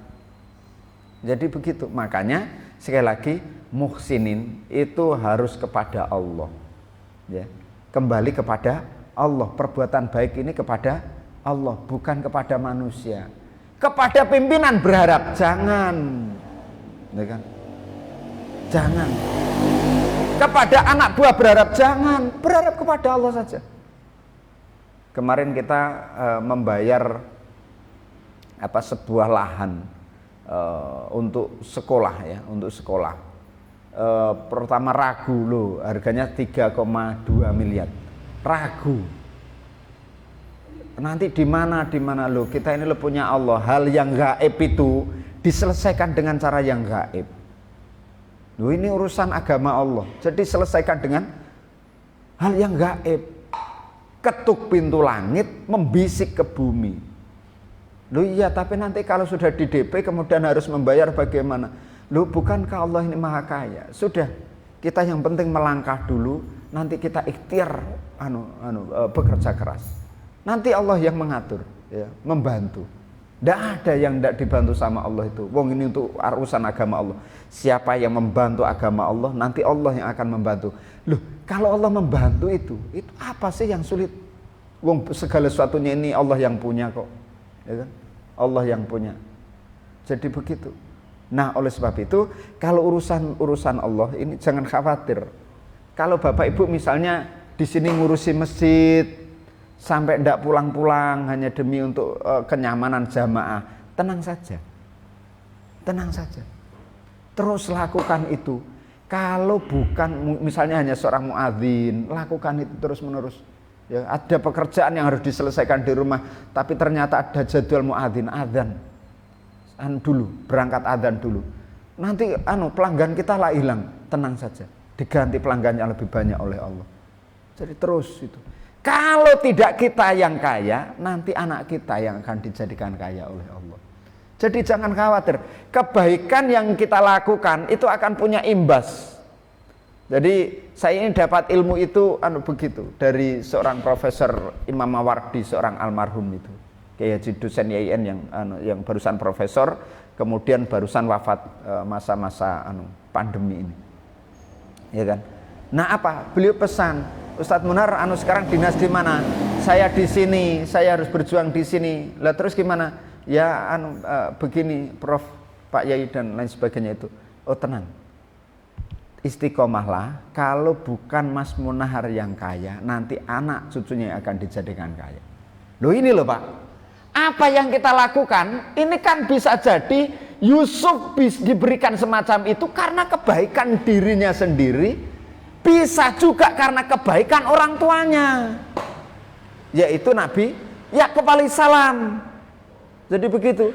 Jadi begitu. Makanya sekali lagi, muhsinin itu harus kepada Allah, ya, kembali kepada Allah. Perbuatan baik ini kepada Allah, bukan kepada manusia. Kepada pimpinan berharap, jangan, ya kan? Jangan. Kepada anak buah berharap, jangan. Berharap kepada Allah saja. Kemarin kita membayar sebuah lahan untuk sekolah, ya, untuk sekolah. Pertama ragu loh, harganya 3,2 miliar. Ragu. Nanti di mana loh, kita ini loh punya Allah. Hal yang gaib itu diselesaikan dengan cara yang gaib. Loh, ini urusan agama Allah. Jadi selesaikan dengan hal yang gaib. Ketuk pintu langit, membisik ke bumi. Loh iya, tapi nanti kalau sudah di DP kemudian harus membayar bagaimana? Loh, bukankah Allah ini maha kaya? Sudah, kita yang penting melangkah dulu, nanti kita ikhtiar bekerja keras. Nanti Allah yang mengatur, ya, membantu. Tidak ada yang tidak dibantu sama Allah itu. Wong ini untuk urusan agama Allah. Siapa yang membantu agama Allah, nanti Allah yang akan membantu. Loh, kalau Allah membantu itu apa sih yang sulit? Wong segala sesuatunya ini Allah yang punya kok, ya kan? Allah yang punya. Jadi begitu. Nah, oleh sebab itu, kalau urusan Allah ini jangan khawatir. Kalau Bapak Ibu misalnya di sini ngurusi masjid, sampai tidak pulang-pulang hanya demi untuk kenyamanan jamaah, tenang saja. Tenang saja. Terus lakukan itu. Kalau bukan misalnya hanya seorang muadzin, lakukan itu terus-menerus. Ya, ada pekerjaan yang harus diselesaikan di rumah, tapi ternyata ada jadwal muadzin, adzan dulu, berangkat adzan dulu. Nanti pelanggan kita lah hilang, tenang saja, diganti pelanggannya lebih banyak oleh Allah. Jadi terus itu. Kalau tidak kita yang kaya, nanti anak kita yang akan dijadikan kaya oleh Allah. Jadi jangan khawatir, kebaikan yang kita lakukan itu akan punya imbas. Jadi saya ini dapat ilmu itu begitu dari seorang profesor Imam Mawardi, seorang almarhum itu, Kiai Haji dosen IAIN yang barusan profesor, kemudian barusan wafat masa-masa pandemi ini, ya kan? Nah apa? Beliau pesan, Ustadz Munar, sekarang dinas di mana? Saya di sini, saya harus berjuang di sini. Lah terus gimana? Ya begini, Prof, Pak Yai dan lain sebagainya itu. Oh tenang. Istiqomahlah, kalau bukan Mas Munahar yang kaya, nanti anak cucunya yang akan dijadikan kaya. Loh ini loh Pak, apa yang kita lakukan, ini kan bisa jadi Yusuf diberikan semacam itu karena kebaikan dirinya sendiri, bisa juga karena kebaikan orang tuanya, yaitu Nabi Yakub alaihissalam. Jadi begitu,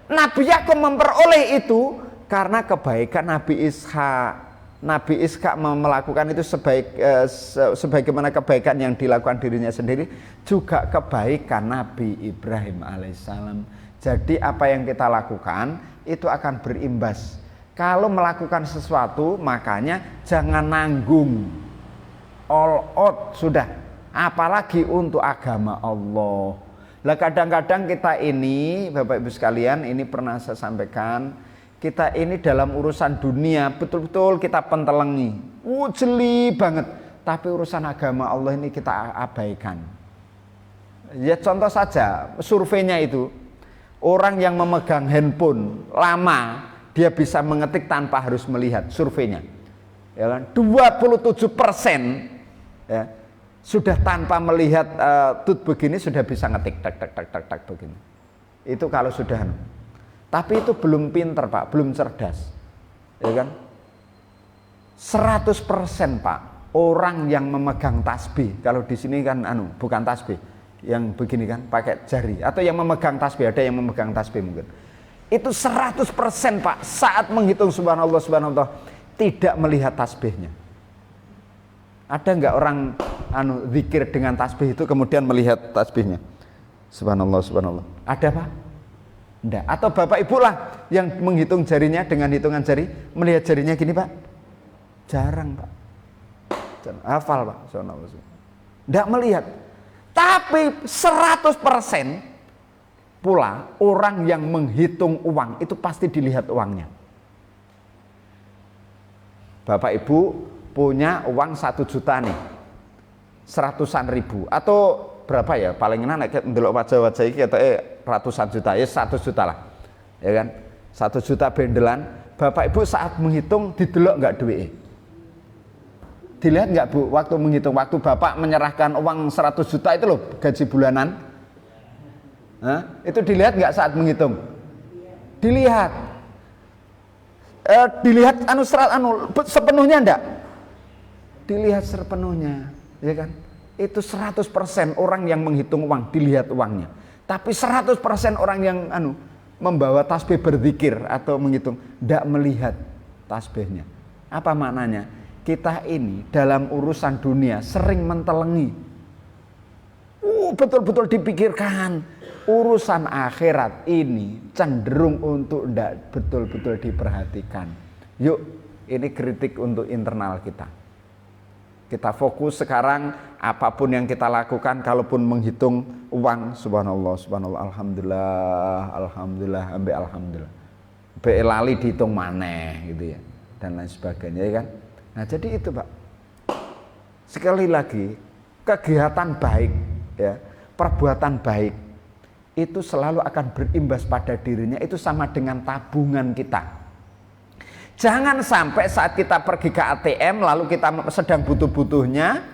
Nabi Yakub memperoleh itu karena kebaikan Nabi Ishak. Nabi Ishak melakukan itu sebagaimana kebaikan yang dilakukan dirinya sendiri, juga kebaikan Nabi Ibrahim alaihissalam. Jadi apa yang kita lakukan itu akan berimbas. Kalau melakukan sesuatu, makanya jangan nanggung, all out sudah. Apalagi untuk agama Allah. Lah kadang-kadang kita ini, Bapak Ibu sekalian, ini pernah saya sampaikan, kita ini dalam urusan dunia betul-betul kita pentelengi, jeli banget. Tapi urusan agama Allah ini kita abaikan. Ya contoh saja, surveinya itu, orang yang memegang handphone lama, dia bisa mengetik tanpa harus melihat, surveinya. Ya kan? 27% ya, sudah tanpa melihat tut begini sudah bisa ngetik tak begini. Itu kalau sudah. Tapi itu belum pinter Pak, belum cerdas, ya kan? 100% Pak, orang yang memegang tasbih, kalau di sini kan bukan tasbih, yang begini kan, pakai jari, atau yang memegang tasbih, ada yang memegang tasbih mungkin. Itu 100% Pak, saat menghitung subhanallah, subhanallah, tidak melihat tasbihnya. Ada nggak orang zikir dengan tasbih itu kemudian melihat tasbihnya? Subhanallah, subhanallah. Ada Pak? Enggak. Atau Bapak Ibu lah yang menghitung jarinya dengan hitungan jari, melihat jarinya gini Pak? Jarang Pak. Hafal Pak. Enggak melihat. Tapi 100% pula orang yang menghitung uang itu pasti dilihat uangnya. Bapak Ibu punya uang 1 juta nih, 100-an ribu atau berapa ya, paling enak ndelok wajah-wajah iki ketoke ratusan juta, ya 100 juta lah, ya kan, 1 juta bendelan. Bapak Ibu saat menghitung didelok nggak duit? Dilihat nggak Bu, waktu menghitung, waktu Bapak menyerahkan uang 100 juta itu loh, gaji bulanan, itu dilihat nggak saat menghitung? Dilihat. Dilihat sepenuhnya enggak? Dilihat sepenuhnya, ya kan? Itu 100% orang yang menghitung uang dilihat uangnya. Tapi 100% orang yang membawa tasbih berzikir atau menghitung tidak melihat tasbihnya. Apa maknanya? Kita ini dalam urusan dunia sering mentelengi. Betul-betul dipikirkan. Urusan akhirat ini cenderung untuk tidak betul-betul diperhatikan. Yuk, ini kritik untuk internal kita. Kita fokus sekarang apapun yang kita lakukan, kalaupun menghitung uang, subhanallah, subhanallah, alhamdulillah, alhamdulillah, ambil alhamdulillah. Be lali dihitung maneh gitu ya, dan lain sebagainya ya kan. Nah, jadi itu Pak. Sekali lagi, kegiatan baik ya, perbuatan baik itu selalu akan berimbas pada dirinya, itu sama dengan tabungan kita. Jangan sampai saat kita pergi ke ATM lalu kita sedang butuh-butuhnya,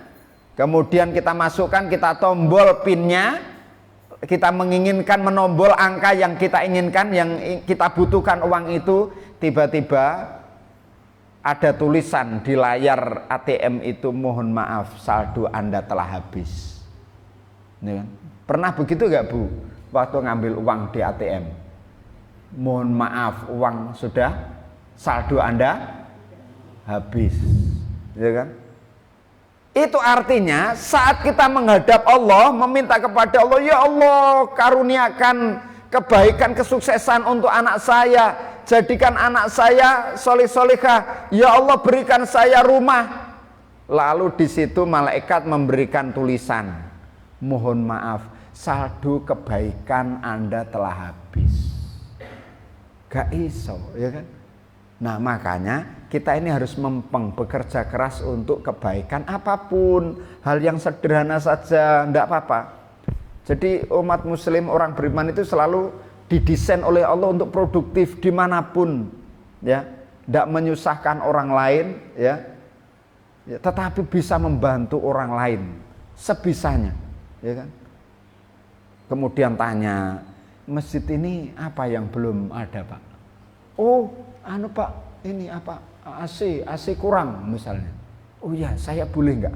kemudian kita masukkan, kita tombol pinnya, kita menginginkan menombol angka yang kita inginkan, yang kita butuhkan uang itu, tiba-tiba ada tulisan di layar ATM itu, mohon maaf saldo Anda telah habis. Ya kan? Pernah begitu gak Bu? Waktu ngambil uang di ATM, mohon maaf uang sudah, saldo Anda habis, ya kan? Itu artinya saat kita menghadap Allah, meminta kepada Allah, ya Allah karuniakan kebaikan, kesuksesan untuk anak saya, jadikan anak saya soleh-solehah, ya Allah berikan saya rumah. Lalu di situ malaikat memberikan tulisan, mohon maaf saldo kebaikan Anda telah habis. Gak iso, ya kan? Nah makanya kita ini harus mempeng, bekerja keras untuk kebaikan apapun, hal yang sederhana saja, tidak apa-apa. Jadi umat muslim, orang beriman itu selalu didesain oleh Allah untuk produktif dimanapun, ya, tidak menyusahkan orang lain, ya, tetapi bisa membantu orang lain sebisanya, ya kan. Kemudian tanya, masjid ini apa yang belum ada Pak? Oh, anu Pak, ini apa? AC kurang misalnya. Oh ya, saya boleh nggak?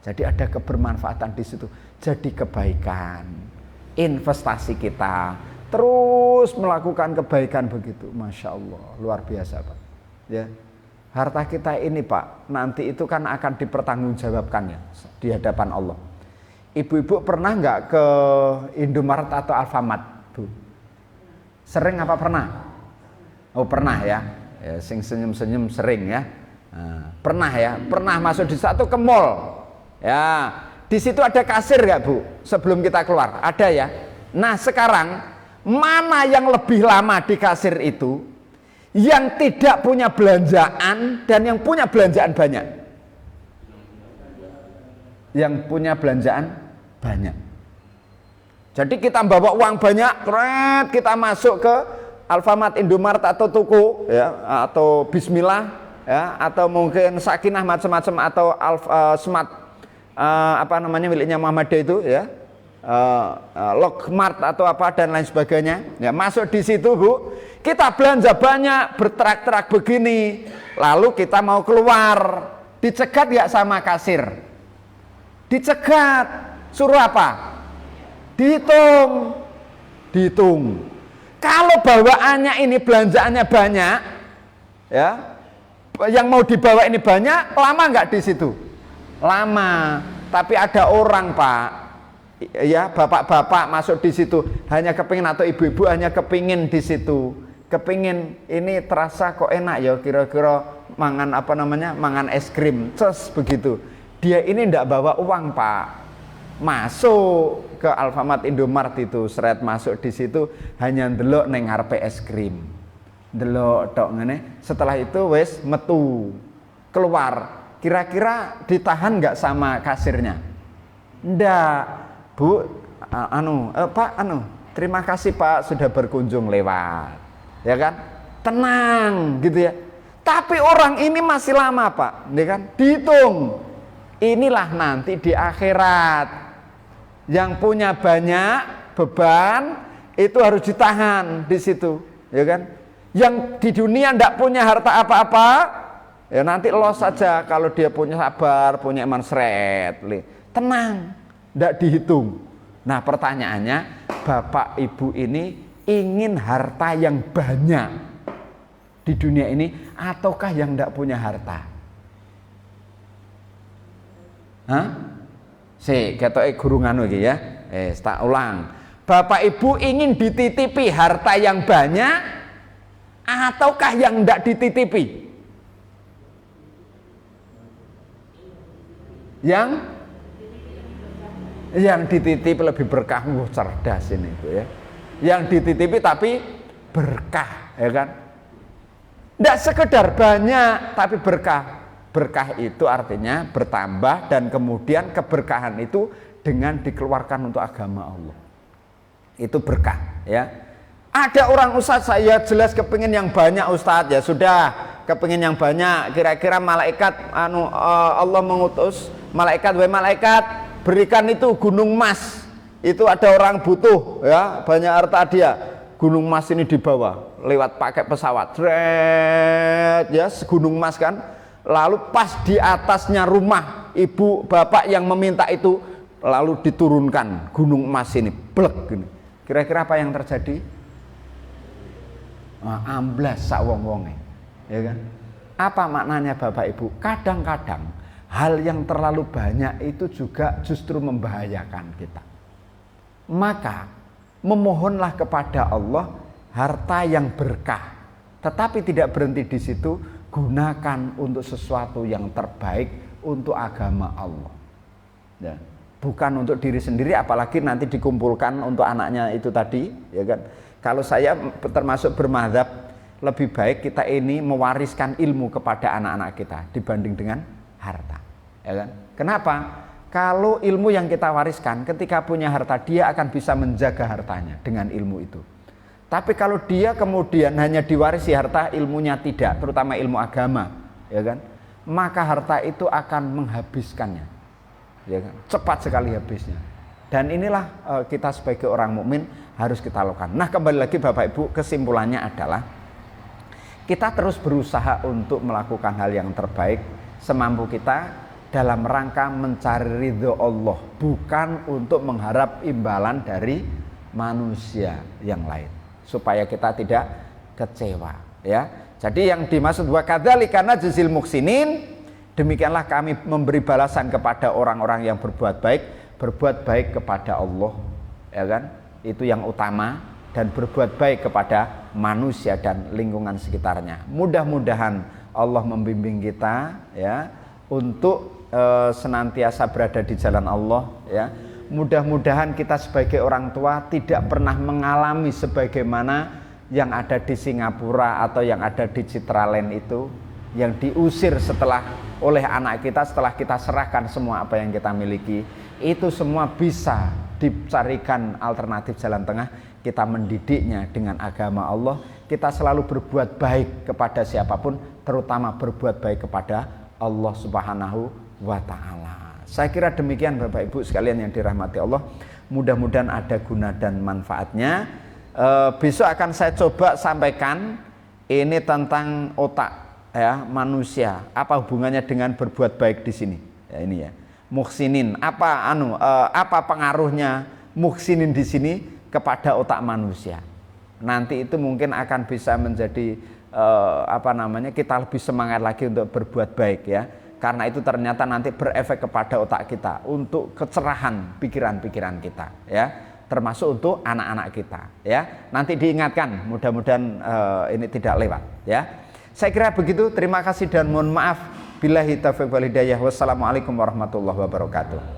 Jadi ada kebermanfaatan di situ. Jadi kebaikan, investasi kita, terus melakukan kebaikan begitu. Masya Allah, luar biasa Pak. Ya, harta kita ini Pak, nanti itu kan akan dipertanggungjawabkan ya di hadapan Allah. Ibu-ibu pernah nggak ke Indomaret atau Alfamart, Bu? Sering apa pernah? Oh pernah ya. Ya, sing senyum-senyum sering ya. Pernah ya, pernah masuk di satu ke mall. Ya, di situ ada kasir nggak Bu? Sebelum kita keluar, ada ya. Nah sekarang mana yang lebih lama di kasir itu? Yang tidak punya belanjaan dan yang punya belanjaan banyak? Yang punya belanjaan banyak. Jadi kita bawa uang banyak, kita masuk ke Alfamart, Indomaret atau toko ya, atau Bismillah ya, atau mungkin Sakinah macam-macam, atau Smart apa namanya miliknya Muhammadiyah itu ya, Lokmart atau apa dan lain sebagainya ya, masuk di situ Bu, kita belanja banyak, berterak-terak begini, lalu kita mau keluar, dicegat nggak sama kasir? Dicegat, suruh apa? Dihitung. Kalau bawaannya ini belanjaannya banyak, ya, yang mau dibawa ini banyak, lama nggak di situ? Lama. Tapi ada orang Pak, ya bapak-bapak masuk di situ hanya kepingin, atau ibu-ibu hanya kepingin di situ, kepingin ini terasa kok enak ya, kira-kira mangan apa namanya, mangan es krim, begitu. Dia ini ndak bawa uang Pak, masuk ke Alfamart, Indomaret itu, seret masuk di situ, hanya ndelok neng ngarepe es krim, ndelok tok ngene. Setelah itu wes metu keluar. Kira-kira ditahan nggak sama kasirnya? Ndak Bu, Pak, terima kasih Pak sudah berkunjung lewat, ya kan, tenang gitu ya. Tapi orang ini masih lama Pak, ya kan, dihitung. Inilah nanti di akhirat yang punya banyak beban itu harus ditahan di situ, ya kan. Yang di dunia ndak punya harta apa-apa, ya nanti loss saja. Kalau dia punya sabar, punya iman, seret, tenang, ndak dihitung. Nah pertanyaannya, Bapak Ibu ini ingin harta yang banyak di dunia ini, ataukah yang ndak punya harta? Ketoke guru nganu iki ya. Tak ulang. Bapak Ibu ingin dititipi harta yang banyak ataukah yang ndak dititipi? Yang dititipi lebih berkah. Cerdas ini Bu ya. Yang dititipi tapi berkah, ya kan? Ndak sekedar banyak tapi berkah. Berkah itu artinya bertambah, dan kemudian keberkahan itu dengan dikeluarkan untuk agama Allah. Itu berkah ya. Ada orang, Ustadz saya jelas kepingin yang banyak Ustadz, ya sudah kepingin yang banyak. Kira-kira malaikat Allah mengutus malaikat, wahai malaikat, berikan itu gunung emas. Itu ada orang butuh, ya, banyak harta dia. Gunung emas ini dibawa lewat pakai pesawat. Tret, ya, gunung emas kan. Lalu pas di atasnya rumah ibu bapak yang meminta itu, lalu diturunkan gunung emas ini, blek gini. Kira-kira apa yang terjadi? Amblas sak wong-wonge, ya kan? Apa maknanya Bapak Ibu? Kadang-kadang hal yang terlalu banyak itu juga justru membahayakan kita. Maka memohonlah kepada Allah harta yang berkah, tetapi tidak berhenti di situ, gunakan untuk sesuatu yang terbaik untuk agama Allah. Ya. Bukan untuk diri sendiri, apalagi nanti dikumpulkan untuk anaknya itu tadi, ya kan? Kalau saya termasuk bermadzhab, lebih baik kita ini mewariskan ilmu kepada anak-anak kita dibanding dengan harta, ya kan? Kenapa? Kalau ilmu yang kita wariskan, ketika punya harta, dia akan bisa menjaga hartanya dengan ilmu itu. Tapi kalau dia kemudian hanya diwarisi harta, ilmunya tidak, terutama ilmu agama, ya kan? Maka harta itu akan menghabiskannya, ya kan? Cepat sekali habisnya. Dan inilah kita sebagai orang mukmin harus kita lakukan. Nah, kembali lagi Bapak Ibu, kesimpulannya adalah kita terus berusaha untuk melakukan hal yang terbaik semampu kita dalam rangka mencari ridho Allah, bukan untuk mengharap imbalan dari manusia yang lain, supaya kita tidak kecewa, ya. Jadi yang dimaksud wa kadzalika najzil muhsinin, demikianlah kami memberi balasan kepada orang-orang yang berbuat baik kepada Allah, ya kan? Itu yang utama, dan berbuat baik kepada manusia dan lingkungan sekitarnya. Mudah-mudahan Allah membimbing kita, ya, untuk senantiasa berada di jalan Allah, ya. Mudah-mudahan kita sebagai orang tua tidak pernah mengalami sebagaimana yang ada di Singapura atau yang ada di Citraland itu, yang diusir oleh anak kita setelah kita serahkan semua apa yang kita miliki. Itu semua bisa dicarikan alternatif jalan tengah, kita mendidiknya dengan agama Allah. Kita selalu berbuat baik kepada siapapun, terutama berbuat baik kepada Allah Subhanahu wa ta'ala. Saya kira demikian Bapak Ibu sekalian yang dirahmati Allah. Mudah-mudahan ada guna dan manfaatnya. Besok akan saya coba sampaikan ini tentang otak, ya, manusia. Apa hubungannya dengan berbuat baik di sini? Ya, ini ya. Muhsinin, apa pengaruhnya muhsinin di sini kepada otak manusia? Nanti itu mungkin akan bisa menjadi kita lebih semangat lagi untuk berbuat baik, ya. Karena itu ternyata nanti berefek kepada otak kita untuk kecerahan pikiran-pikiran kita, ya, termasuk untuk anak-anak kita, ya. Nanti diingatkan, mudah-mudahan ini tidak lewat, ya. Saya kira begitu. Terima kasih dan mohon maaf. Billahi taufiq wal hidayah. Wassalamualaikum warahmatullahi wabarakatuh.